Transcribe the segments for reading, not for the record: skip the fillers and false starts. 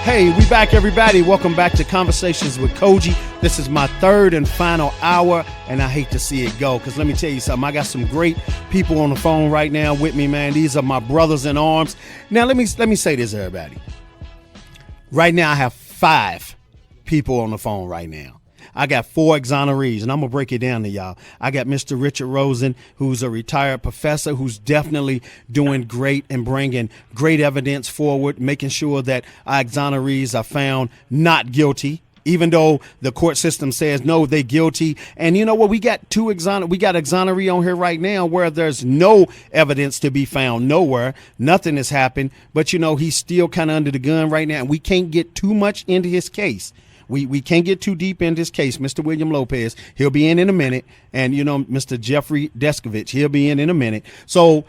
Hey, we back, everybody. Welcome back to Conversations with Cogee. This is my third and final hour, and I hate to see it go because let me tell you something. I got some great people on the phone right now with me, man. These are my brothers in arms. Now, let me say this, everybody. Right now, I have 5 people on the phone right now. I got 4 exonerees, and I'm going to break it down to y'all. I got Mr. Richard Rosen, who's a retired professor who's definitely doing great and bringing great evidence forward, making sure that our exonerees are found not guilty, even though the court system says, no, they're guilty. And you know what? We got exoneree on here right now where there's no evidence to be found nowhere. Nothing has happened. But, you know, he's still kind of under the gun right now, and we can't get too much into his case. We can't get too deep in this case. Mr. William Lopez, he'll be in a minute. And, you know, Mr. Jeffrey Deskovic, he'll be in a minute. So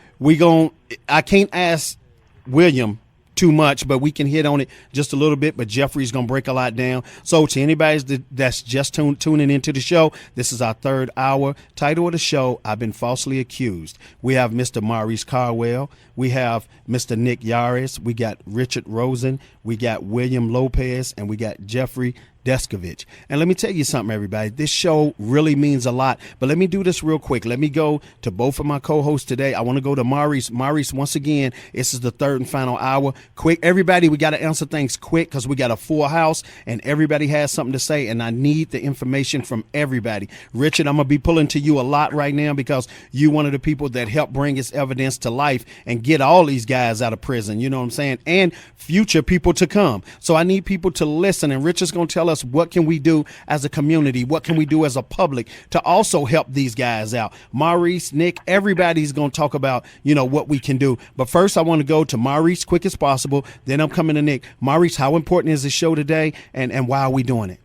I can't ask William too much, but we can hit on it just a little bit. But Jeffrey's going to break a lot down. So to anybody that's just tuning into the show, this is our third hour. Title of the show, I've Been Falsely Accused. We have Mr. Maurice Carwell. We have Mr. Nick Yarris. We got Richard Rosen. We got William Lopez. And we got Jeffrey Deskovic. And let me tell you something, everybody. This show really means a lot. But let me do this real quick. Let me go to both of my co-hosts today. I want to go to Maurice. Maurice, once again, this is the third and final hour. Quick, everybody, we got to answer things quick because we got a full house and everybody has something to say. And I need the information from everybody. Richard, I'm going to be pulling to you a lot right now because you're one of the people that helped bring this evidence to life and get all these guys out of prison. You know what I'm saying? And future people to come. So I need people to listen. And Richard's going to tell us what can we do as a community, what can we do as a public to also help these guys out. Maurice, Nick, everybody's going to talk about, you know, what we can do. But first, I want to go to Maurice quick as possible. Then I'm coming to Nick. Maurice, how important is the show today, and why are we doing it?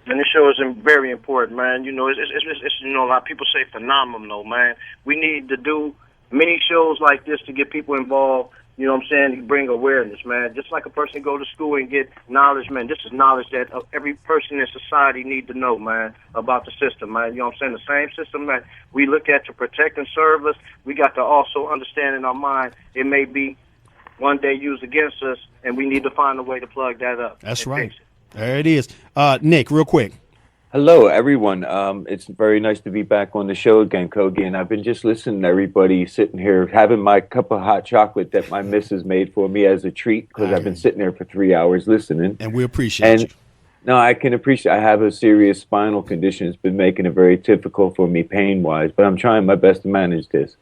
And this show is very important, man. You know, it's you know, a lot of people say phenomenal, man. We need to do many shows like this to get people involved. You know what I'm saying? You bring awareness, man. Just like a person go to school and get knowledge, man. This is knowledge that every person in society need to know, man, about the system, man. You know what I'm saying? The same system that we look at to protect and serve us, we got to also understand in our mind it may be one day used against us, and we need to find a way to plug that up. That's right. There it is. Nick, real quick. Hello, everyone. It's very nice to be back on the show again, Cogee, and I've been just listening to everybody sitting here, having my cup of hot chocolate that my missus made for me as a treat because I've been sitting there for 3 hours listening. And we appreciate you. No, I can appreciate. I have a serious spinal condition. It's been making it very difficult for me pain-wise, but I'm trying my best to manage this.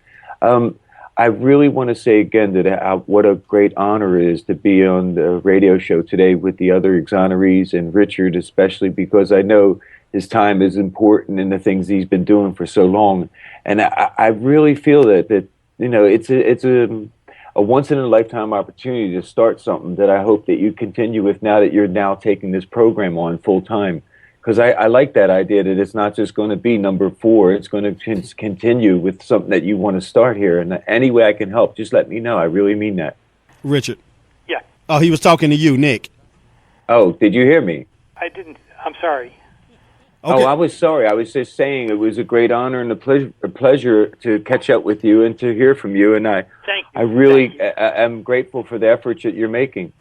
I really want to say again that what a great honor it is to be on the radio show today with the other exonerees and Richard especially, because I know his time is important in the things he's been doing for so long. And I really feel that you know, it's a once in a lifetime opportunity to start something that I hope that you continue with now that you're now taking this program on full time. Because I like that idea that it's not just going to be number 4. It's going to continue with something that you want to start here. And any way I can help, just let me know. I really mean that. Richard. Yeah. Oh, he was talking to you, Nick. Oh, did you hear me? I didn't. I'm sorry. Okay. Oh, I was sorry. I was just saying it was a great honor and a pleasure to catch up with you and to hear from you. And Thank you. I really am grateful for the efforts that you're making.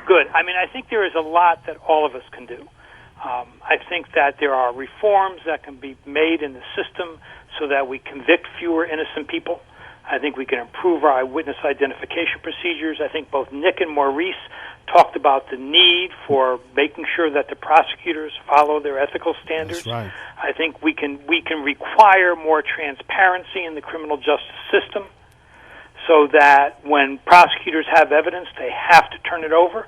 Good. I mean, I think there is a lot that all of us can do. I think that there are reforms that can be made in the system so that we convict fewer innocent people. I think we can improve our eyewitness identification procedures. I think both Nick and Maurice talked about the need for making sure that the prosecutors follow their ethical standards. That's right. I think we can require more transparency in the criminal justice system so that when prosecutors have evidence, they have to turn it over.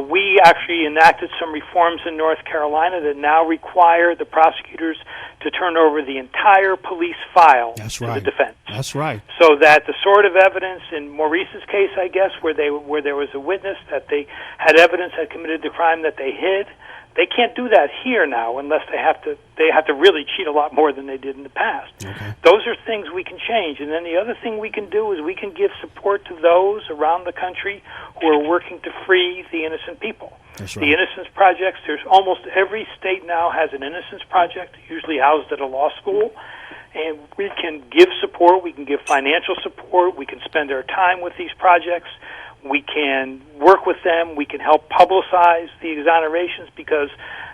We actually enacted some reforms in North Carolina that now require the prosecutors to turn over the entire police file to the defense. That's right. So that the sort of evidence in Maurice's case, I guess, where there was a witness that they had evidence that committed the crime that they hid, they can't do that here now unless they have to really cheat a lot more than they did in the past. Okay. Those are things we can change. And then the other thing we can do is we can give support to those around the country who are working to free the innocent people. That's right. The Innocence Projects, there's almost every state now has an Innocence Project, usually housed at a law school. And we can give support, we can give financial support, we can spend our time with these projects. We can work with them. We can help publicize the exonerations, because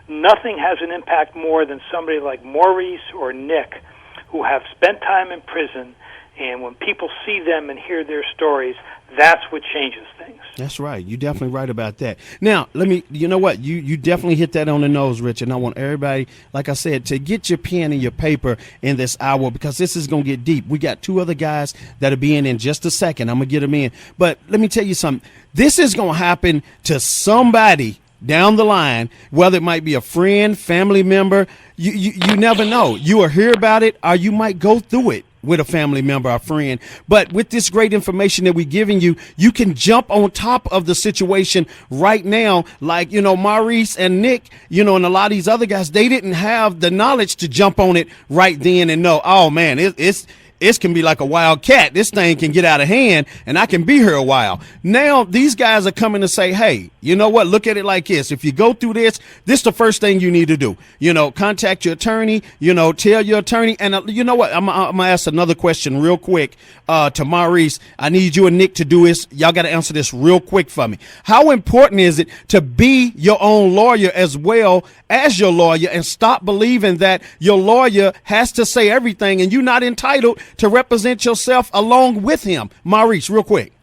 nothing has an impact more than somebody like Maurice or Nick, who have spent time in prison, and when people see them and hear their stories, that's what changes things. That's right. You're definitely right about that. Now, you know what? You definitely hit that on the nose, Richard. And I want everybody, like I said, to get your pen and your paper in this hour, because this is going to get deep. We got two other guys that'll be in just a second. I'm going to get them in. But let me tell you something. This is going to happen to somebody down the line, whether it might be a friend, family member. You never know. You will hear about it, or you might go through it with a family member or friend. But with this great information that we're giving you, you can jump on top of the situation right now. Like, Maurice and Nick, and a lot of these other guys, they didn't have the knowledge to jump on it right then and know, oh man, it can be like a wild cat. This thing can get out of hand, and I can be here a while. Now, these guys are coming to say, hey, you know what? Look at it like this. If you go through this is the first thing you need to do. Contact your attorney, tell your attorney. And you know what? I'm going to ask another question real quick to Maurice. I need you and Nick to do this. Y'all got to answer this real quick for me. How important is it to be your own lawyer as well as your lawyer, and stop believing that your lawyer has to say everything and you're not entitled to represent yourself along with him? Maurice, real quick.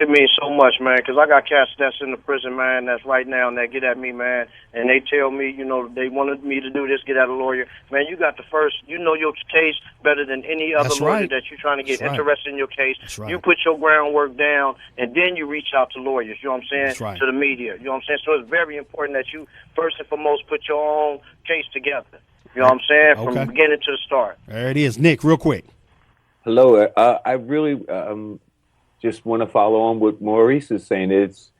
It means so much, man, because I got cats that's in the prison, man, that's right now, and they get at me, man, and they tell me, they wanted me to do this, get at a lawyer. Man, you got the first, your case better than any other lawyer that you're trying to get interested in your case. You put your groundwork down, and then you reach out to lawyers, you know what I'm saying, to the media, you know what I'm saying? So it's very important that you, first and foremost, put your own case together, you know what I'm saying, from the beginning to the start. There it is. Nick, real quick. Hello. I really just want to follow on what Maurice is saying. It's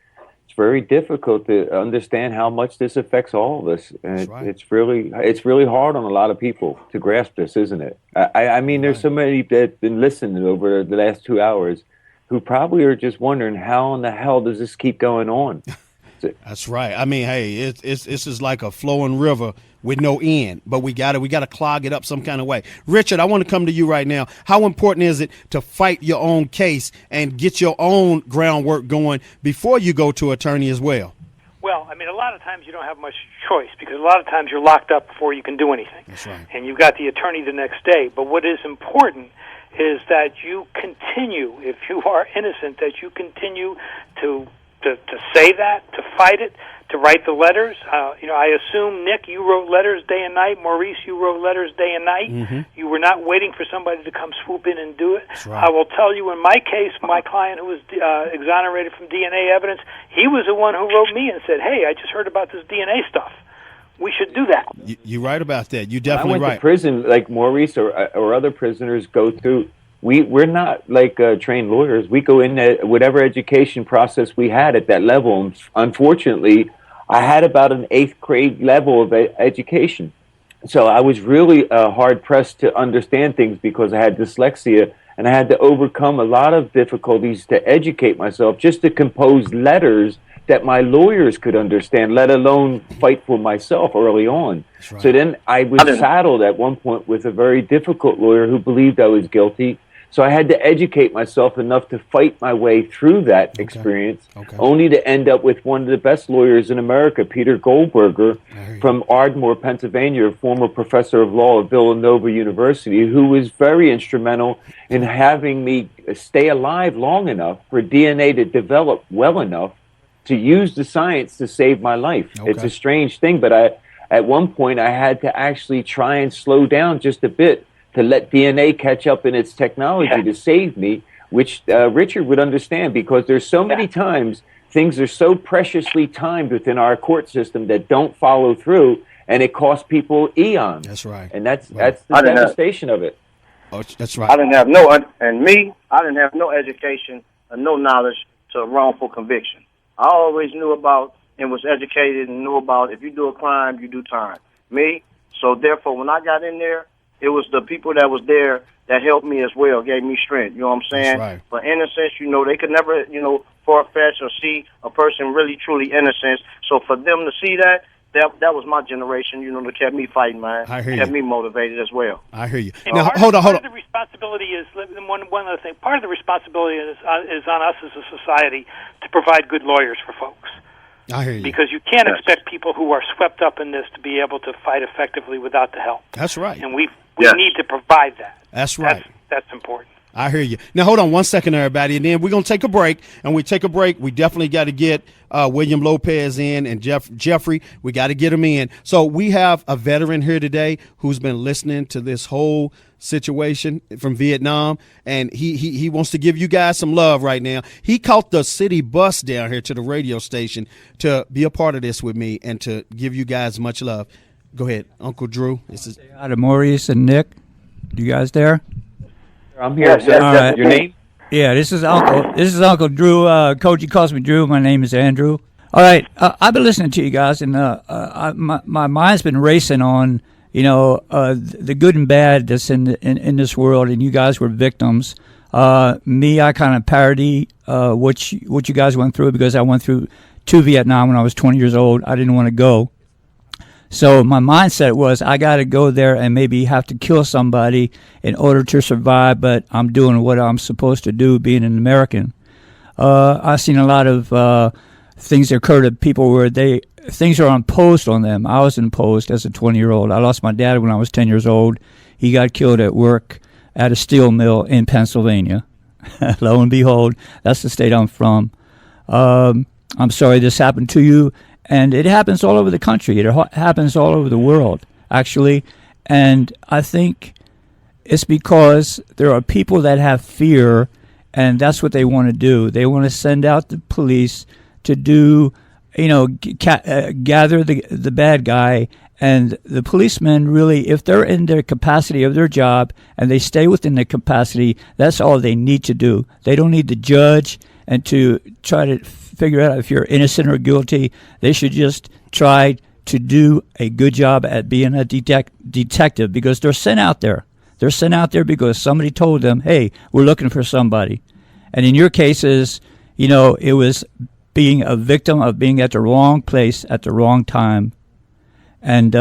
very difficult to understand how much this affects all of us. And it's really hard on a lot of people to grasp this, isn't it? I mean, there's so many that have been listening over the last 2 hours who probably are just wondering, how in the hell does this keep going on? That's right. I mean, hey, this is like a flowing river with no end, but we got to clog it up some kind of way. Richard, I want to come to you right now. How important is it to fight your own case and get your own groundwork going before you go to attorney as well? Well, I mean, a lot of times you don't have much choice, because a lot of times you're locked up before you can do anything. That's right. And you've got the attorney the next day. But what is important is that you continue, if you are innocent, that you continue to say that, to fight it, to write the letters. I assume, Nick, you wrote letters day and night. Maurice, you wrote letters day and night. Mm-hmm. You were not waiting for somebody to come swoop in and do it. Right. I will tell you, in my case, my client who was exonerated from DNA evidence, he was the one who wrote me and said, hey, I just heard about this DNA stuff. We should do that. You're right about that. You're definitely right. I went to prison, like Maurice or other prisoners go through. We're not like trained lawyers. We go in whatever education process we had at that level. Unfortunately, I had about an 8th grade level of education. So I was really hard pressed to understand things because I had dyslexia, and I had to overcome a lot of difficulties to educate myself, just to compose letters that my lawyers could understand, let alone fight for myself early on. Right. So then I was saddled at one point with a very difficult lawyer who believed I was guilty. So I had to educate myself enough to fight my way through that experience, only to end up with one of the best lawyers in America, Peter Goldberger, from Ardmore, Pennsylvania, a former professor of law at Villanova University, who was very instrumental in having me stay alive long enough for DNA to develop well enough to use the science to save my life. It's a strange thing, but at one point I had to actually try and slow down just a bit to let DNA catch up in its technology to save me, which Richard would understand, because there's so many times things are so preciously timed within our court system that don't follow through, and it costs people eons. That's right. And that's the devastation of it. Oh, that's right. I didn't have no education and no knowledge to wrongful conviction. I always knew about and was educated and knew about, if you do a crime, you do time. So therefore, when I got in there, it was the people that was there that helped me as well, gave me strength. You know what I'm saying? That's right. For innocence, they could never, far-fetch or see a person really, truly innocent. So for them to see that, that was my generation, that kept me fighting, man. I hear kept you. me motivated as well. I hear you. And Now, part hold on. of the responsibility is, one other thing, part of the responsibility is on us as a society to provide good lawyers for folks. I hear you. Because you can't expect people who are swept up in this to be able to fight effectively without the help. That's right. And we need to provide that. That's right. That's important. I hear you. Now, hold on one second, everybody, and then we're going to take a break. And we take a break, we definitely got to get William Lopez in and Jeffrey. We got to get him in. So we have a veteran here today who's been listening to this whole situation from Vietnam, and he wants to give you guys some love right now. He caught the city bus down here to the radio station to be a part of this with me and to give you guys much love. Go ahead, Uncle Drew. This is Out of Maurice and Nick. You guys there? I'm here. Sir. All right. Your name? Yeah, this is Uncle Drew. Cogee calls me Drew. My name is Andrew. All right, I've been listening to you guys, and my mind's been racing on the good and bad that's in this world, and you guys were victims. Me, I kind of parody what you guys went through, because I went through to Vietnam when I was 20 years old. I didn't want to go. So my mindset was, I got to go there and maybe have to kill somebody in order to survive, but I'm doing what I'm supposed to do, being an American. I've seen a lot of things that occur to people where things are imposed on them. I was imposed as a 20-year-old. I lost my dad when I was 10 years old. He got killed at work at a steel mill in Pennsylvania. Lo and behold, that's the state I'm from. I'm sorry this happened to you. And it happens all over the country. It happens all over the world, actually. And I think it's because there are people that have fear, and that's what they want to do. They want to send out the police to do, gather the bad guy. And the policemen really, if they're in their capacity of their job and they stay within their capacity, that's all they need to do. They don't need to judge and to try to figure out if you're innocent or guilty. They should just try to do a good job at being a detective, because they're sent out there. They're sent out there because somebody told them, hey, we're looking for somebody. And in your cases, it was being a victim of being at the wrong place at the wrong time. And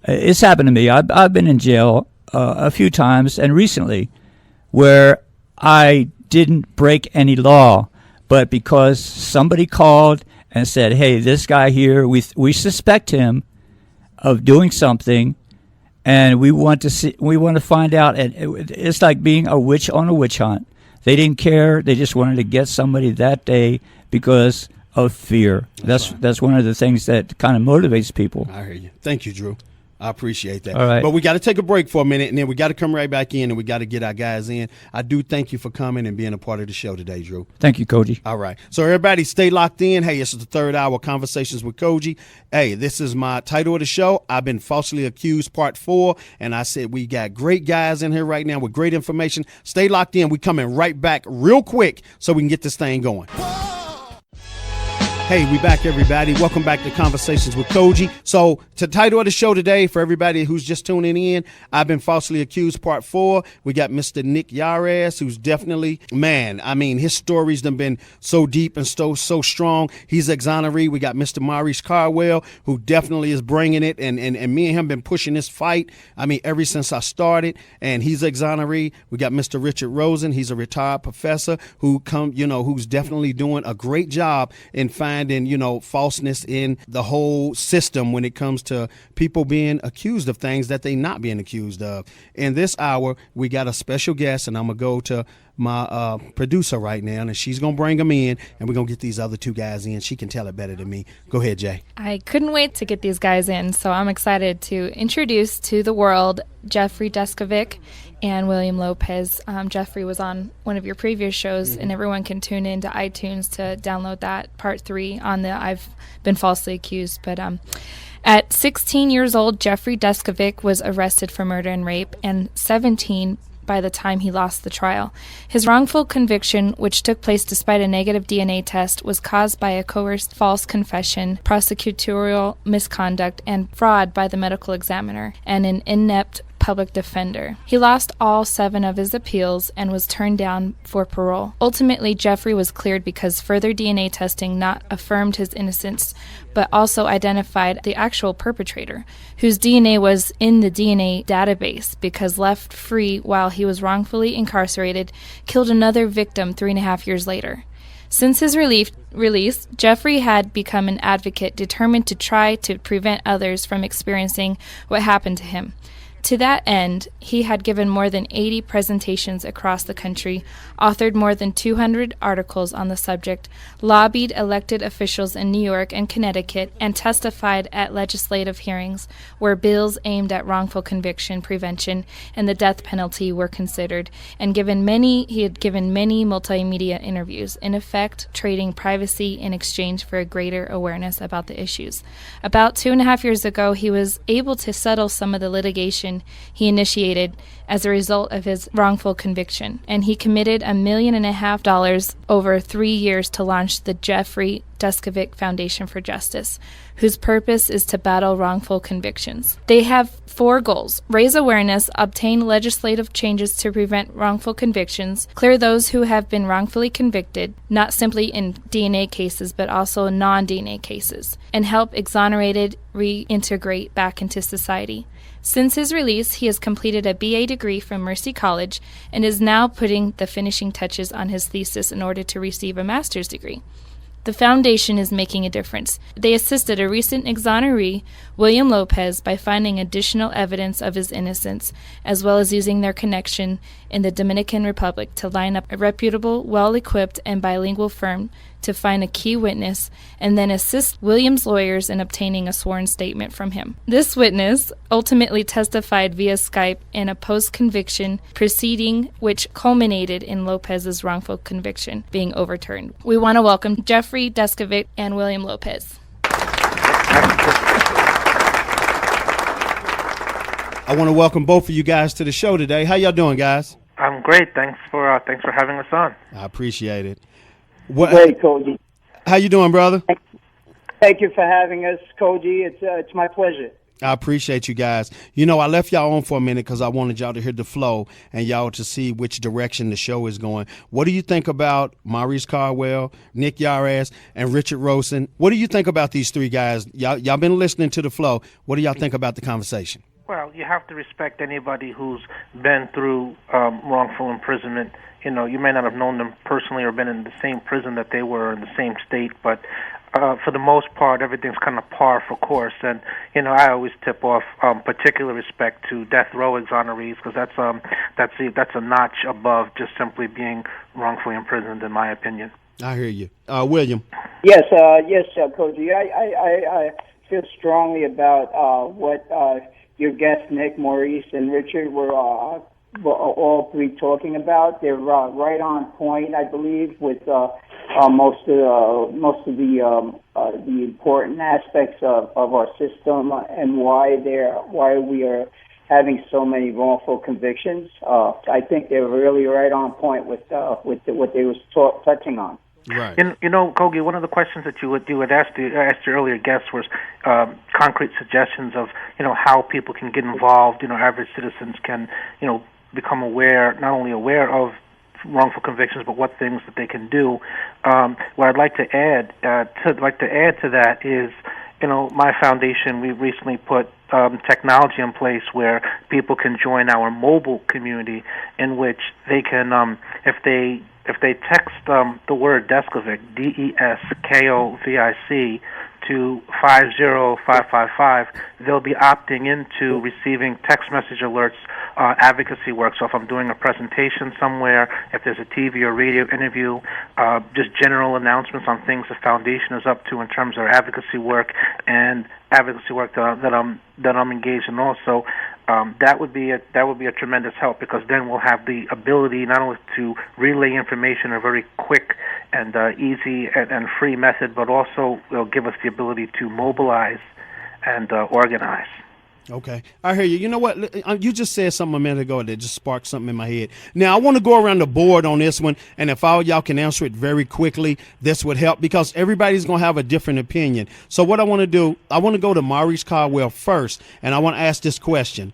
it's happened to me. I've been in jail a few times, and recently, where I didn't break any law, but because somebody called and said, hey, this guy here, we suspect him of doing something, and we want to find out. And it's like being a witch on a witch hunt. They didn't care. They just wanted to get somebody that day because of fear. That's one of the things that kind of motivates people. I hear you. Thank you, Drew. I appreciate that. All right. But we got to take a break for a minute, and then we got to come right back in, and we got to get our guys in. I do thank you for coming and being a part of the show today, Drew. Thank you, Cogee. All right. So everybody stay locked in. Hey, this is the third hour, Conversations with Cogee. Hey, this is my title of the show. I've been falsely accused, part 4. And I said we got great guys in here right now with great information. Stay locked in. We coming right back real quick so we can get this thing going. Hey, we back, everybody. Welcome back to Conversations with Cogee. So, the title of the show today, for everybody who's just tuning in, I've been falsely accused, part 4. We got Mr. Nick Yarris, who's definitely, his story's done been so deep and so strong. He's exoneree. We got Mr. Maurice Carwell, who definitely is bringing it, and me and him been pushing this fight, ever since I started, and he's exoneree. We got Mr. Richard Rosen. He's a retired professor who's definitely doing a great job in finding, falseness in the whole system when it comes to people being accused of things that they not being accused of. In this hour, we got a special guest, and I'm going to go to my producer right now, and she's going to bring them in, and we're going to get these other two guys in. She can tell it better than me. Go ahead, Jay. I couldn't wait to get these guys in, so I'm excited to introduce to the world Jeffrey Deskovic and William Lopez. Jeffrey was on one of your previous shows, and everyone can tune in to iTunes to download that, part 3, on the I've Been Falsely Accused. But at 16 years old, Jeffrey Deskovic was arrested for murder and rape, and 17 by the time he lost the trial. His wrongful conviction, which took place despite a negative DNA test, was caused by a coerced false confession, prosecutorial misconduct, and fraud by the medical examiner, and an inept public defender. He lost all 7 of his appeals and was turned down for parole. Ultimately, Jeffrey was cleared because further DNA testing not affirmed his innocence, but also identified the actual perpetrator, whose DNA was in the DNA database because left free while he was wrongfully incarcerated, killed another victim 3.5 years later. Since his release, Jeffrey had become an advocate determined to try to prevent others from experiencing what happened to him. To that end, he had given more than 80 presentations across the country, authored more than 200 articles on the subject, lobbied elected officials in New York and Connecticut, and testified at legislative hearings where bills aimed at wrongful conviction prevention and the death penalty were considered, and he had given many multimedia interviews, in effect trading privacy in exchange for a greater awareness about the issues. About 2.5 years ago, he was able to settle some of the litigation he initiated as a result of his wrongful conviction, and he committed $1.5 million over 3 years to launch the Jeffrey Deskovic Foundation for Justice, whose purpose is to battle wrongful convictions. They have 4 goals: raise awareness, obtain legislative changes to prevent wrongful convictions, clear those who have been wrongfully convicted, not simply in DNA cases but also non-DNA cases, and help exonerated reintegrate back into society. Since his release, he has completed a BA degree from Mercy College and is now putting the finishing touches on his thesis in order to receive a master's degree. The foundation is making a difference. They assisted a recent exoneree, William Lopez, by finding additional evidence of his innocence, as well as using their connection in the Dominican Republic to line up a reputable, well-equipped, and bilingual firm to find a key witness, and then assist William's lawyers in obtaining a sworn statement from him. This witness ultimately testified via Skype in a post-conviction proceeding which culminated in Lopez's wrongful conviction being overturned. We want to welcome Jeffrey Deskovic and William Lopez. I want to welcome both of you guys to the show today. How y'all doing, guys? I'm great. Thanks for having us on. I appreciate it. Great, Cogee. How you doing, brother? Thank you for having us, Cogee. It's my pleasure. I appreciate you guys. You know, I left y'all on for a minute because I wanted y'all to hear the flow and y'all to see which direction the show is going. What do you think about Maurice Caldwell, Nick Yarris, and Richard Rosen? What do you think about these 3 guys? Y'all been listening to the flow. What do y'all think about the conversation? Well, you have to respect anybody who's been through wrongful imprisonment. You know, you may not have known them personally or been in the same prison that they were in the same state, but for the most part, everything's kind of par for course. And, you know, I always tip off particular respect to death row exonerees because that's a notch above just simply being wrongfully imprisoned, in my opinion. I hear you. William? Yes, Cogee. I feel strongly about what your guests, Nick, Maurice, and Richard, were all 3 talking about. They're right on point, I believe, with most of the important aspects of our system and why we are having so many wrongful convictions. I think they're really right on point with what they was touching on. Right. You know, Cogee, one of the questions that you had asked your earlier guests was concrete suggestions of, you know, how people can get involved. You know, average citizens can, you know, become not only aware of wrongful convictions, but what things that they can do. What I'd like to add to that is, you know, my foundation, we recently put technology in place where people can join our mobile community, in which they can, if they text the word Deskovic, DESKOVIC, to 50555, they'll be opting into receiving text message alerts, advocacy work. So if I'm doing a presentation somewhere, if there's a TV or radio interview, just general announcements on things the foundation is up to in terms of advocacy work and advocacy work that I'm engaged in also. That would be a tremendous help, because then we'll have the ability not only to relay information in a very quick and easy and free method, but also it'll give us the ability to mobilize and organize. Okay. I hear you. You know what? You just said something a minute ago that just sparked something in my head. Now, I want to go around the board on this one, and if all y'all can answer it very quickly, this would help, because everybody's going to have a different opinion. So what I want to do, I want to go to Maurice Caldwell first, and I want to ask this question.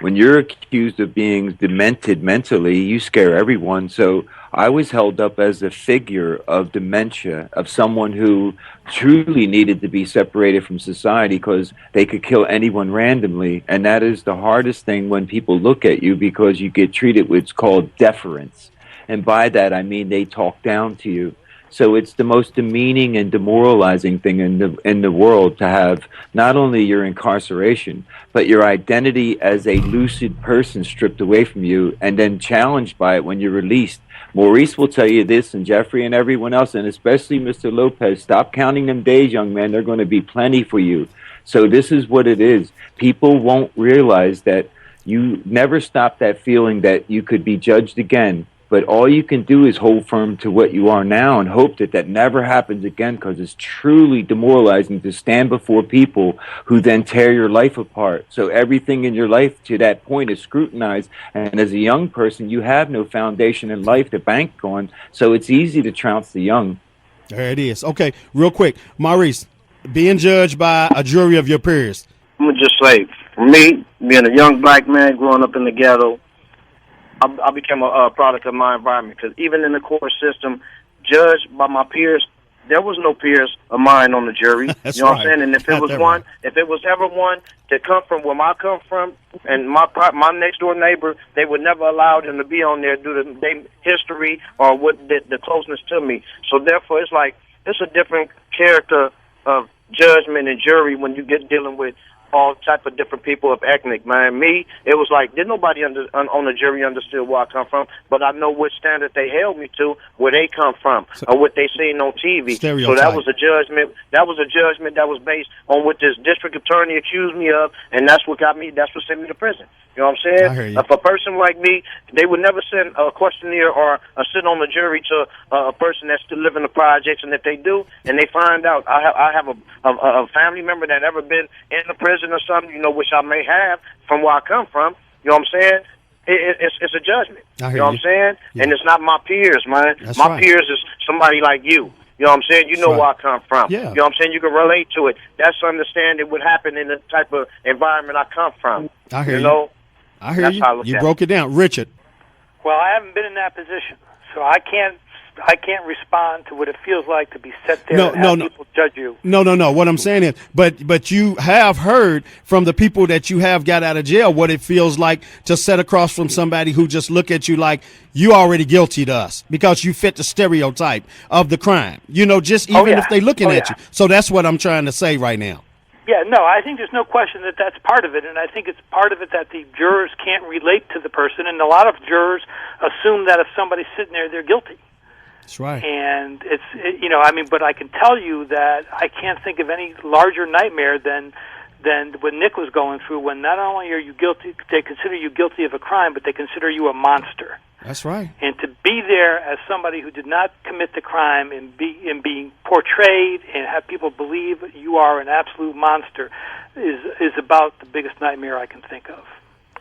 when you're accused of being demented mentally, you scare everyone. So I was held up as a figure of dementia, of someone who truly needed to be separated from society because they could kill anyone randomly. And that is the hardest thing when people look at you, because you get treated with what's called deference. And by that, I mean they talk down to you. So it's the most demeaning and demoralizing thing in the world to have not only your incarceration, but your identity as a lucid person stripped away from you and then challenged by it when you're released. Maurice will tell you this, and Jeffrey and everyone else, and especially Mr. Lopez, stop counting them days, young man. They're going to be plenty for you. So this is what it is. People won't realize that you never stop that feeling that you could be judged again. But all you can do is hold firm to what you are now and hope that that never happens again, because it's truly demoralizing to stand before people who then tear your life apart. So everything in your life to that point is scrutinized. And as a young person, you have no foundation in life to bank on. So it's easy to trounce the young. There it is. Okay, real quick. Maurice, being judged by a jury of your peers. I'm going to just say, for me, being a young black man growing up in the ghetto, I became a product of my environment, because even in the court system, judged by my peers, there was no peers of mine on the jury. That's you know right. what I'm saying? And if it was one, if it was ever one to come from where I come from, and my next door neighbor, they would never allow them to be on there due to their history or what the closeness to me. So therefore, it's like it's a different character of judgment and jury when you get dealing with all type of different people of ethnic, man. Me, it was like, did nobody on the jury understood where I come from, but I know what standard they held me to, where they come from, or what they seen on TV. Stereotype. So that was a judgment. That was a judgment that was based on what this district attorney accused me of, and that's what got me. That's what sent me to prison. You know what I'm saying? I hear you. If a person like me, they would never send a questionnaire or sit on the jury to a person that's still living the projects, and if they do, and they find out I have a family member that ever been in the prison or something, you know, which I may have from where I come from, you know what I'm saying? It's a judgment. I hear you know what I'm saying? Yeah. And it's not my peers, man. That's my right. peers is somebody like you. You know what I'm saying? You know right. where I come from. Yeah. You know what I'm saying? You can relate to it. That's understanding what happened in the type of environment I come from. I hear you. know? I hear That's you. how I look You at broke it down. Richard. Well, I haven't been in that position, so I can't respond to what it feels like to be set there and have people judge you. No. What I'm saying is, but you have heard from the people that you have got out of jail what it feels like to sit across from somebody who just look at you like you already guilty to us because you fit the stereotype of the crime. You know, just even if they looking at you. So that's what I'm trying to say right now. Yeah, no, I think there's no question that that's part of it, and I think it's part of it that the jurors can't relate to the person, and a lot of jurors assume that if somebody's sitting there, they're guilty. That's right. And but I can tell you that I can't think of any larger nightmare than what Nick was going through, when not only are you guilty, they consider you guilty of a crime, but they consider you a monster. That's right. And to be there as somebody who did not commit the crime and being portrayed and have people believe you are an absolute monster is about the biggest nightmare I can think of.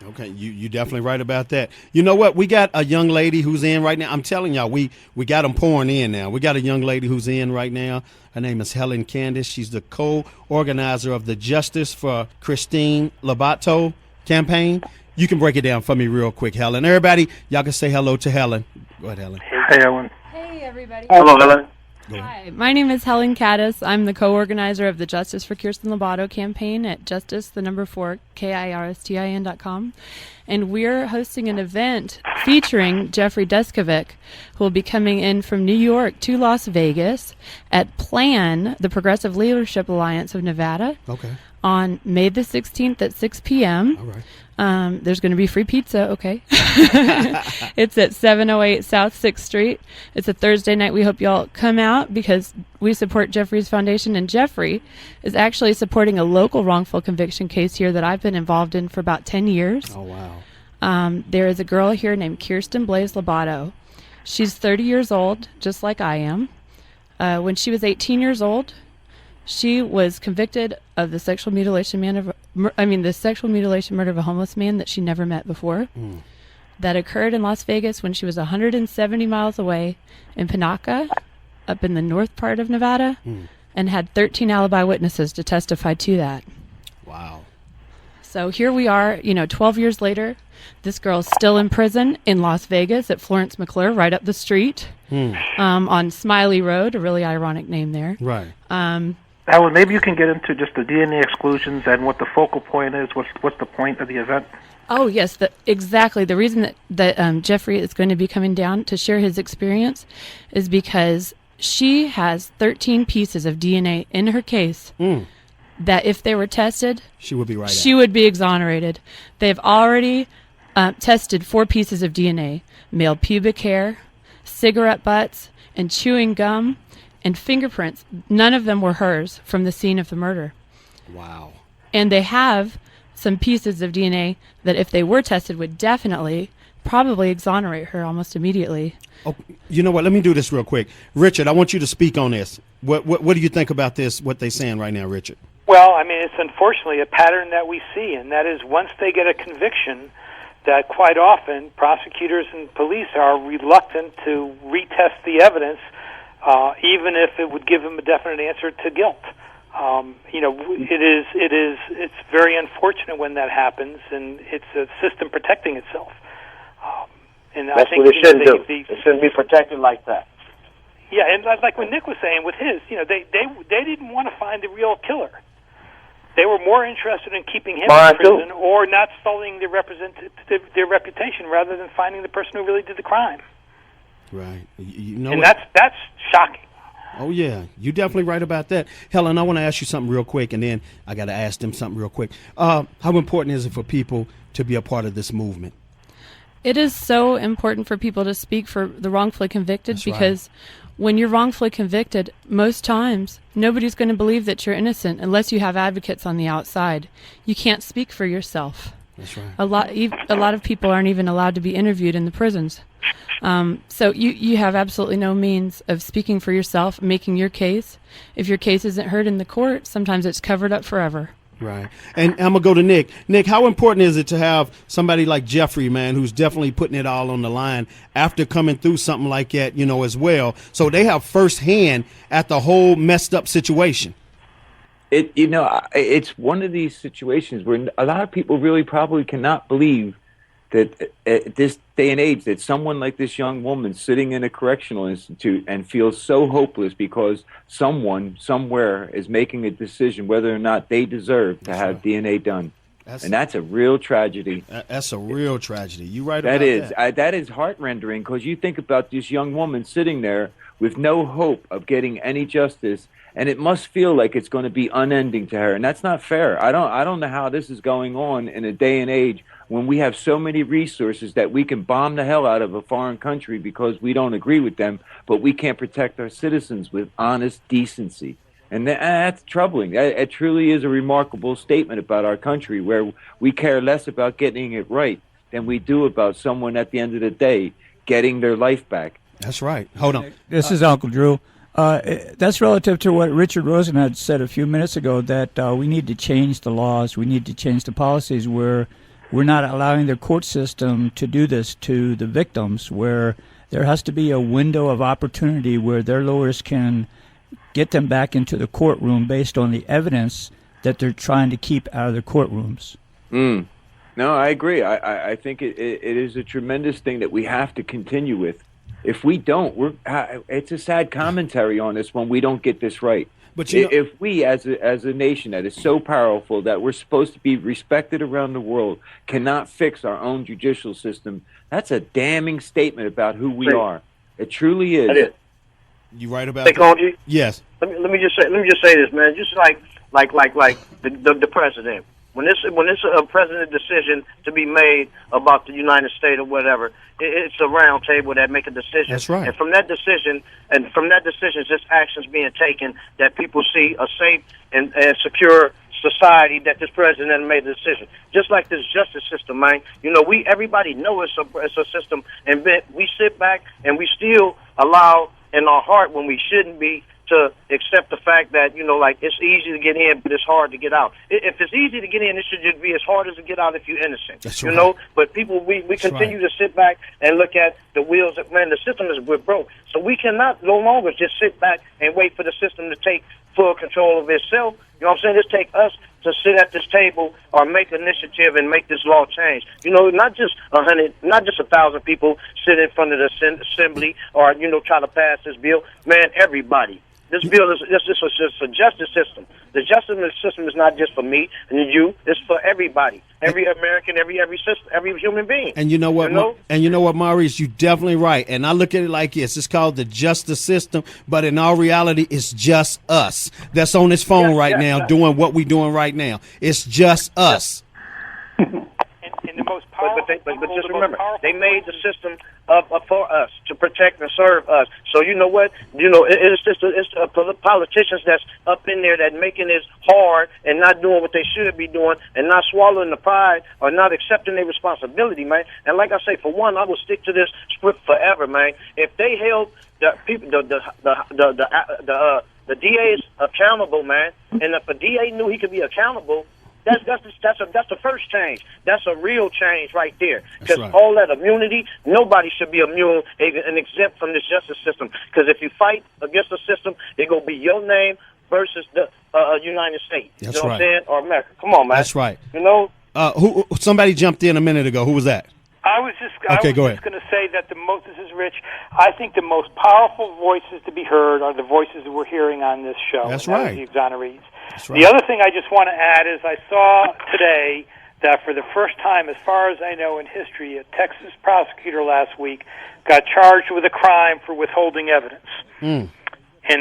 Okay, you definitely right about that. You know what? We got a young lady who's in right now. I'm telling y'all, we got them pouring in now. We got a young lady who's in right now. Her name is Helen Candice. She's the co-organizer of the Justice for Christine Lobato campaign. You can break it down for me real quick, Helen. Everybody, y'all can say hello to Helen. Go ahead, Helen. Hey, Ellen. Hey, everybody. Hello, Helen. Hi, my name is Helen Caddis. I'm the co-organizer of the Justice for Kirsten Lobato campaign at justice4KIRSTIN.com. And we're hosting an event featuring Jeffrey Deskovic, who will be coming in from New York to Las Vegas at PLAN, the Progressive Leadership Alliance of Nevada, on May the 16th at 6 p.m. All right. There's going to be free pizza, okay? It's at 708 South 6th Street. It's a Thursday night. We hope y'all come out because we support Jeffrey's foundation, and Jeffrey is actually supporting a local wrongful conviction case here that I've been involved in for about 10 years. Oh, wow. There is a girl here named Kirsten Blaze Lobato. She's 30 years old, just like I am. When she was 18 years old, she was convicted of the sexual mutilation murder of a homeless man that she never met before. That occurred in Las Vegas when she was 170 miles away in Panaca, up in the north part of Nevada, and had 13 alibi witnesses to testify to that. Wow. So here we are, 12 years later. This girl's still in prison in Las Vegas at Florence McClure, right up the street, on Smiley Road, a really ironic name there. Right. Alan, maybe you can get into just the DNA exclusions and what the focal point is. What's the point of the event? Oh, yes, exactly. The reason that Jeffrey is going to be coming down to share his experience is because she has 13 pieces of DNA in her case that if they were tested, she would be right. She would be exonerated. They've already tested 4 pieces of DNA: male pubic hair, cigarette butts, and chewing gum, and fingerprints. None of them were hers from the scene of the murder. Wow. And they have some pieces of DNA that if they were tested would definitely, probably exonerate her almost immediately. Oh, you know what? Let me do this real quick. Richard, I want you to speak on this. What do you think about this, what they're saying right now, Richard? Well, I mean, it's unfortunately a pattern that we see, and that is once they get a conviction, that quite often prosecutors and police are reluctant to retest the evidence, even if it would give them a definite answer to guilt. It's very unfortunate when that happens, and it's a system protecting itself. And that's I think what it shouldn't do. It shouldn't be protected like that. Yeah, and like what Nick was saying with his, they didn't want to find the real killer. They were more interested in keeping him in prison or not sullying their reputation rather than finding the person who really did the crime. Right. And that's shocking. Oh, yeah. You're definitely right about that. Helen, I want to ask you something real quick, and then I got to ask them something real quick. How important is it for people to be a part of this movement? It is so important for people to speak for the wrongfully convicted. That's because when you're wrongfully convicted, most times nobody's going to believe that you're innocent unless you have advocates on the outside. You can't speak for yourself. That's right. A lot of people aren't even allowed to be interviewed in the prisons. So you have absolutely no means of speaking for yourself, making your case. If your case isn't heard in the court, sometimes it's covered up forever. Right. And I'm going to go to Nick. Nick, how important is it to have somebody like Jeffrey, man, who's definitely putting it all on the line after coming through something like that, as well? So they have firsthand at the whole messed up situation. It's one of these situations where a lot of people really probably cannot believe that at this day and age that someone like this young woman sitting in a correctional institute and feels so hopeless because someone somewhere is making a decision whether or not they deserve to have DNA done. That's a real tragedy. That's a real tragedy. You're right about that. That is heart-rending because you think about this young woman sitting there with no hope of getting any justice, and it must feel like it's going to be unending to her, and that's not fair. I don't know how this is going on in a day and age when we have so many resources that we can bomb the hell out of a foreign country because we don't agree with them, but we can't protect our citizens with honest decency. And that's troubling. It truly is a remarkable statement about our country where we care less about getting it right than we do about someone at the end of the day getting their life back. That's right. Hold on. This is Uncle Drew. That's relative to what Richard Rosen had said a few minutes ago, that we need to change the laws. We need to change the policies where we're not allowing the court system to do this to the victims, where there has to be a window of opportunity where their lawyers can get them back into the courtroom based on the evidence that they're trying to keep out of the courtrooms. No, I agree. I think it is a tremendous thing that we have to continue with. If we don't, it's a sad commentary on us when we don't get this right. But if we, as a nation that is so powerful that we're supposed to be respected around the world, cannot fix our own judicial system, that's a damning statement about who we are. It truly is. It is. You right about that? Cogee? Yes. Let me just say this, man. Just like the president. When it's a president decision to be made about the United States or whatever, it's a round table that make a decision. That's right. And from that decision, just actions being taken that people see a safe and secure society that this president made a decision. Just like this justice system, man. Everybody know it's a system, and we sit back and we still allow in our heart when we shouldn't be to accept the fact that, it's easy to get in, but it's hard to get out. If it's easy to get in, it should just be as hard as to get out if you're innocent. That's right. But people, we continue to sit back and look at the wheels. Man, the system is broke. So we cannot no longer just sit back and wait for the system to take full control of itself. You know what I'm saying? Just take us to sit at this table or make initiative and make this law change. You know, not just 100, not just 1,000 people sit in front of the assembly or, you know, try to pass this bill. Man, everybody. This bill is just a justice system. The justice system is not just for me and you. It's for everybody, every American, every system, every human being. And you know what? And you know what, Maurice? You're definitely right. And I look at it like this: it's called the justice system, but in all reality, it's just us that's on this phone now doing what we're doing right now. It's just us. In the most powerful, but just remember, they made the system for us to protect and serve us. So you know what? You know it's politicians that's up in there that making it hard and not doing what they should be doing and not swallowing the pride or not accepting their responsibility, man. And like I say, for one, I will stick to this script forever, man. If they held the people, the DAs accountable, man, and if a DA knew he could be accountable. That's the first change. That's a real change right there. Because all that immunity, nobody should be immune and exempt from this justice system. Because if you fight against the system, it's gonna be your name versus the United States. That's you know right. what I'm saying? Or America. Come on, man. That's right. You know. Who? Somebody jumped in a minute ago. Who was that? I was just going to say that this is Rich. I think the most powerful voices to be heard are the voices that we're hearing on this show. That's and right. That is the exonerees. That's right. The other thing I just want to add is I saw today that for the first time, as far as I know in history, a Texas prosecutor last week got charged with a crime for withholding evidence. And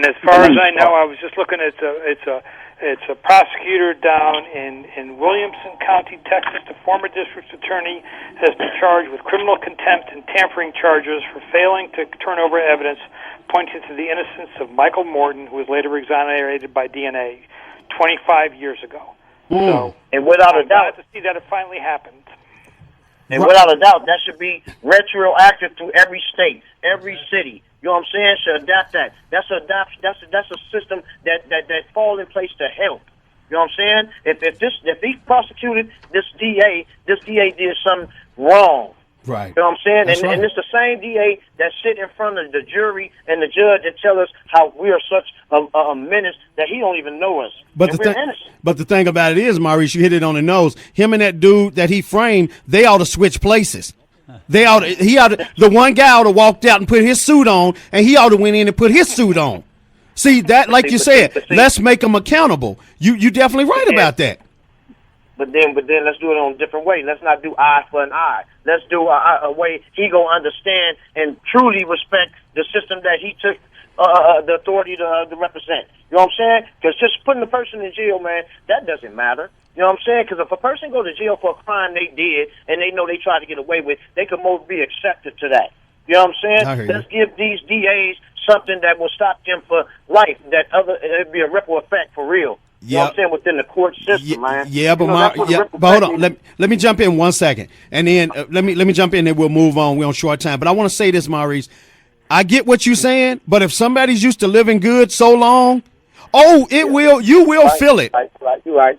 as far as I know, I was just looking at it's a prosecutor down in Williamson County, Texas. The former district attorney has been charged with criminal contempt and tampering charges for failing to turn over evidence pointing to the innocence of Michael Morton, who was later exonerated by DNA 25 years ago. So, and without a doubt, glad to see that it finally happened. And without a doubt, that should be retroactive to every state, every city. You know what I'm saying? Should adapt that. That's a system that fall in place to help. You know what I'm saying? If he prosecuted this DA did something wrong. Right. You know what I'm saying? That's right. And it's the same DA that sit in front of the jury and the judge and tell us how we are such a menace that he don't even know us. But the thing about it is, Maurice, you hit it on the nose. Him and that dude that he framed, they ought to switch places. The one guy ought to walked out and put his suit on, and he ought to went in and put his suit on. See that, like you said, let's make them accountable. You definitely right about that. But then let's do it on a different way. Let's not do eye for an eye. Let's do a way he gonna understand and truly respect the system that he took the authority to represent. You know what I'm saying? Because just putting the person in jail, man, that doesn't matter. You know what I'm saying? Because if a person go to jail for a crime they did and they know they tried to get away with, they could most be accepted to that. You know what I'm saying? Let's give these DAs something that will stop them for life. It'd be a ripple effect for real. You know what I'm saying? Within the court system, man. Yeah, but hold on. Let me jump in 1 second, and then let me jump in, and we'll move on. We're on short time, but I want to say this, Maurice. I get what you're saying, but if somebody's used to living good so long, you will feel it. Right. You're right.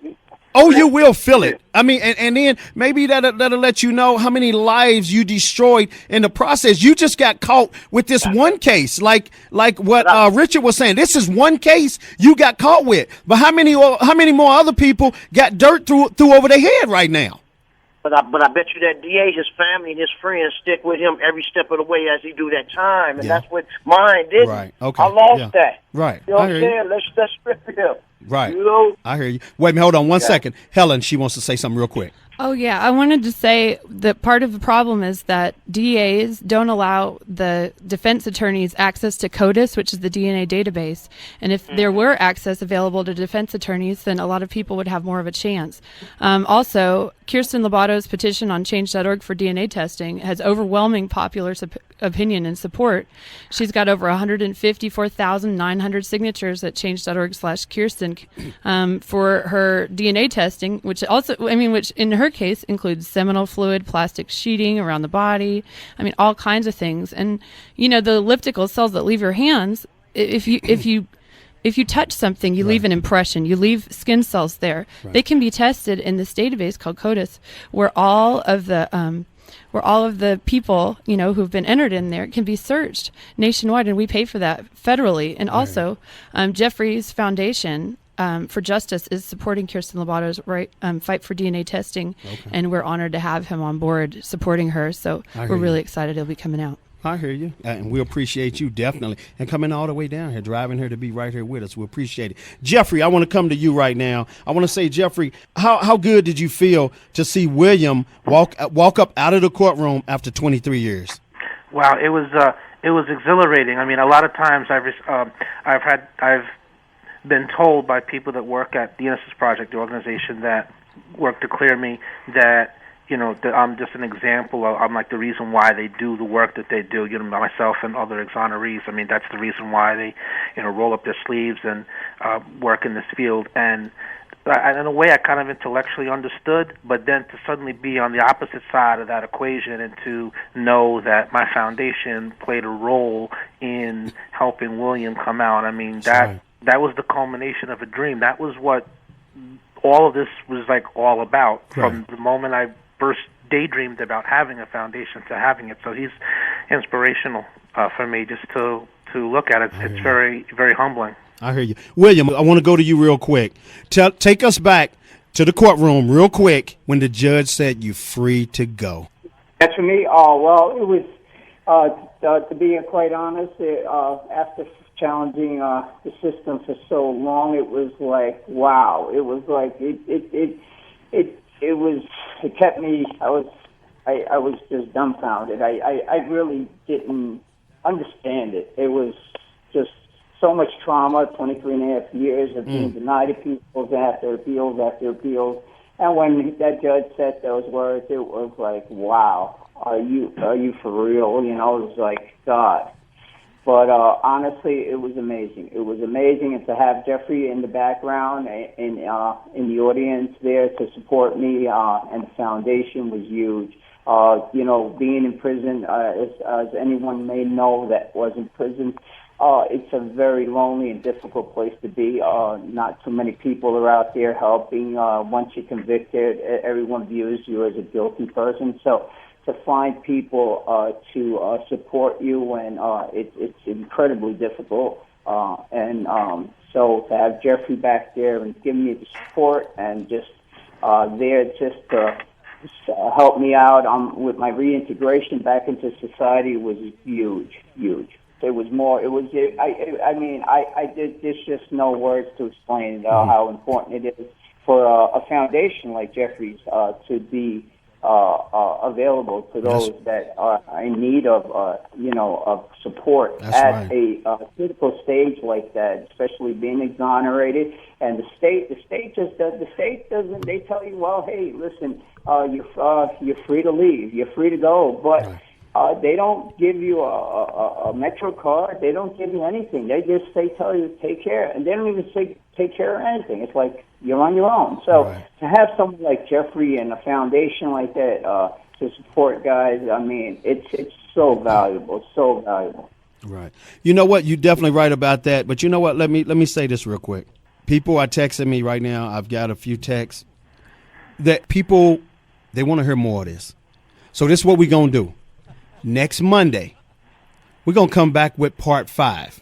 Oh, you will feel it. I mean, and then maybe that'll let you know how many lives you destroyed in the process. You just got caught with this one case, like what Richard was saying. This is one case you got caught with, but how many more other people got dirt threw over their head right now? But I bet you that DA, his family, and his friends stick with him every step of the way as he do that time, and that's what mine did. Right. Okay. I lost that. Right. You know what I'm saying? Let's strip him. Right. You know? I hear you. Wait a minute. Hold on 1 second. Helen, she wants to say something real quick. Oh, yeah. I wanted to say that part of the problem is that DAs don't allow the defense attorneys access to CODIS, which is the DNA database. And if there were access available to defense attorneys, then a lot of people would have more of a chance. Also, Kirsten Lobato's petition on change.org for DNA testing has overwhelming popular opinion and support. She's got over 154,900 signatures at change.org/Kirsten for her DNA testing, which in her case includes seminal fluid, plastic sheeting around the body. I mean, all kinds of things. And the elliptical cells that leave your hands, if you touch something, you leave an impression. You leave skin cells there. Right. They can be tested in this database called CODIS, where all of the where all of the people, who've been entered in there can be searched nationwide, and we pay for that federally. And also, Jeffrey's foundation for justice is supporting Kirsten Lobato's fight for DNA testing, and we're honored to have him on board supporting her. So we're really excited he'll be coming out. I hear you, and we appreciate you definitely, and coming all the way down here, driving here to be right here with us. We appreciate it. Jeffrey, I want to come to you right now. I want to say, Jeffrey, how good did you feel to see William walk up out of the courtroom after 23 years? Wow, it was exhilarating. I mean, a lot of times I've been told by people that work at the Innocence Project, the organization that worked to clear me, that that I'm just an example of, I'm like the reason why they do the work that they do, myself and other exonerees. I mean, that's the reason why they, roll up their sleeves and work in this field. And in a way, I kind of intellectually understood, but then to suddenly be on the opposite side of that equation and to know that my foundation played a role in helping William come out, I mean, that was the culmination of a dream. That was what all of this was all about from the moment I first daydreamed about having a foundation to having it. So he's inspirational for me just to look at it. It's very, very humbling. I hear you. William, I want to go to you real quick. Take us back to the courtroom real quick when the judge said you're free to go. That's for me. Well, it was, to be quite honest, after challenging the system for so long, it was like, wow. It was like, it kept me, I was just dumbfounded. I really didn't understand it. It was just so much trauma, 23 and a half years of being denied appeals after appeals after appeals. And when that judge said those words, it was like, wow, are you for real? It was like, God. But honestly, it was amazing. It was amazing, and to have Jeffrey in the background and in the audience there to support me and the foundation was huge. Being in prison, as anyone may know that was in prison, it's a very lonely and difficult place to be. Not too many people are out there helping. Once you're convicted, everyone views you as a guilty person. So to find people to support you, and it's incredibly difficult. So to have Jeffrey back there and give me the support and just there just to help me out with my reintegration back into society was huge. It was more. It was. I mean, there's just no words to explain how important it is for a foundation like Jeffrey's to be available to those that are in need of, of support at a critical stage like that, especially being exonerated. And the state doesn't. They tell you, well, hey, listen, you're free to leave, you're free to go, but they don't give you a Metro card. They don't give you anything. They just tell you take care, and they don't even say take care of anything. It's like you're on your own. So to have someone like Jeffrey and a foundation like that to support guys, I mean, it's so valuable, so valuable. Right. You know what? You're definitely right about that. But you know what? Let me say this real quick. People are texting me right now. I've got a few texts that people, they want to hear more of this. So this is what we're going to do. Next Monday, we're going to come back with part 5.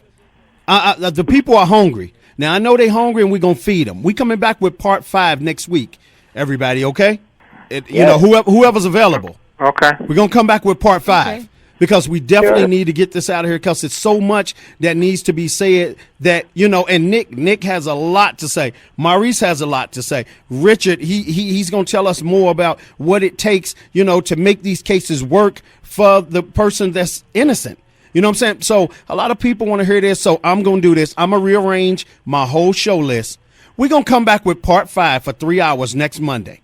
The people are hungry. Now, I know they're hungry, and we're going to feed them. We're coming back with part 5 next week. Everybody, okay? Whoever's available. Okay. We're going to come back with part 5 because we definitely need to get this out of here because it's so much that needs to be said that, and Nick has a lot to say. Maurice has a lot to say. Richard, he's going to tell us more about what it takes, to make these cases work for the person that's innocent. You know what I'm saying? So a lot of people want to hear this, so I'm going to do this. I'm going to rearrange my whole show list. We're going to come back with part 5 for 3 hours next Monday.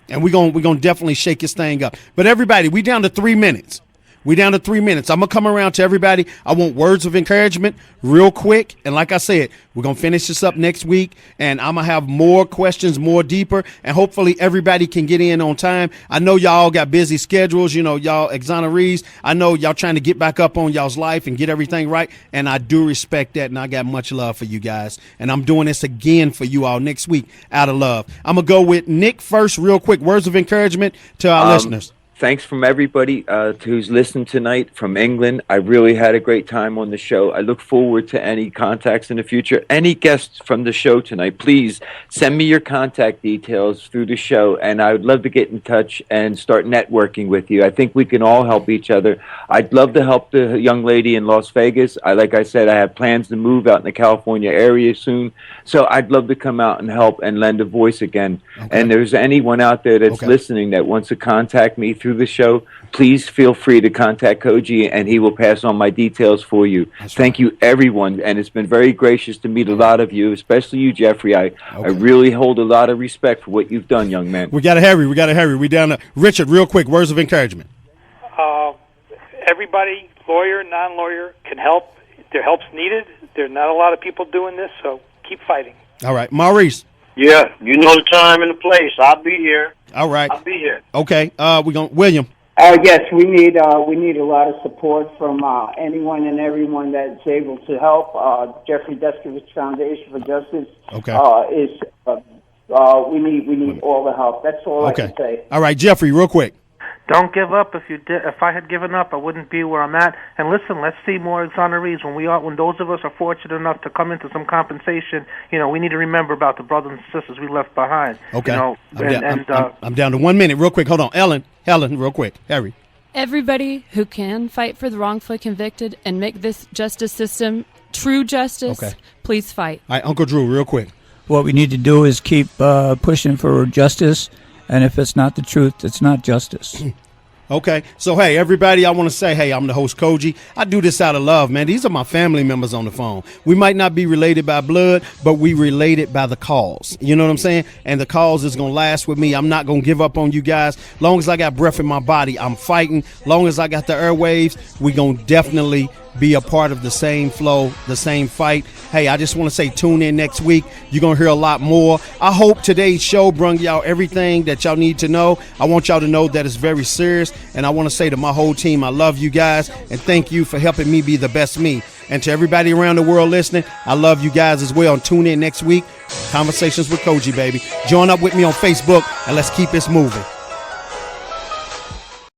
And we're going to definitely shake this thing up. But everybody, we down to 3 minutes. I'm going to come around to everybody. I want words of encouragement real quick. And like I said, we're going to finish this up next week. And I'm going to have more questions, more deeper. And hopefully everybody can get in on time. I know y'all got busy schedules. Y'all exonerees. I know y'all trying to get back up on y'all's life and get everything right. And I do respect that. And I got much love for you guys. And I'm doing this again for you all next week out of love. I'm going to go with Nick first real quick. Words of encouragement to our listeners. thanks from everybody who's listened tonight from England. I really had a great time on the show. I look forward to any contacts in the future. Any guests from the show tonight, please send me your contact details through the show, and I would love to get in touch and start networking with you. I think we can all help each other. I'd love to help the young lady in Las Vegas. Like I said, I have plans to move out in the California area soon, so I'd love to come out and help and lend a voice again. Okay. And there's anyone out there that's listening that wants to contact me through the show, please feel free to contact Cogee, and he will pass on my details for you. Thank you, everyone, and it's been very gracious to meet a lot of you, especially you, Jeffrey. I really hold a lot of respect for what you've done, young man. We got to hurry. We down to Richard. Real quick, words of encouragement. Everybody, lawyer, non-lawyer, can help. Their help's needed. There are not a lot of people doing this, so keep fighting. All right, Maurice. Yeah, you know the time and the place. I'll be here. All right. I'll be here. Okay. We're going William. Yes, we need a lot of support from anyone and everyone that's able to help. Jeffrey Deskovic Foundation for Justice we need all the help. That's all I can say. All right, Jeffrey, real quick. Don't give up. If I had given up, I wouldn't be where I'm at. And listen, let's see more exonerees. When those of us are fortunate enough to come into some compensation, we need to remember about the brothers and sisters we left behind. Okay. I'm down to 1 minute. Real quick. Hold on, Helen, real quick. Harry. Everybody who can fight for the wrongfully convicted and make this justice system true justice, please fight. All right, Uncle Drew, real quick. What we need to do is keep pushing for justice. And if it's not the truth, it's not justice. Okay. So, hey, everybody, I want to say, hey, I'm the host, Cogee. I do this out of love, man. These are my family members on the phone. We might not be related by blood, but we related by the cause. You know what I'm saying? And the cause is going to last with me. I'm not going to give up on you guys. Long as I got breath in my body, I'm fighting. Long as I got the airwaves, we going to definitely be a part of the same flow, the same fight. Hey, I just want to say tune in next week. You're going to hear a lot more. I hope today's show brought y'all everything that y'all need to know. I want y'all to know that it's very serious. And I want to say to my whole team, I love you guys. And thank you for helping me be the best me. And to everybody around the world listening, I love you guys as well. And tune in next week. Conversations with Cogee, baby. Join up with me on Facebook and let's keep this moving.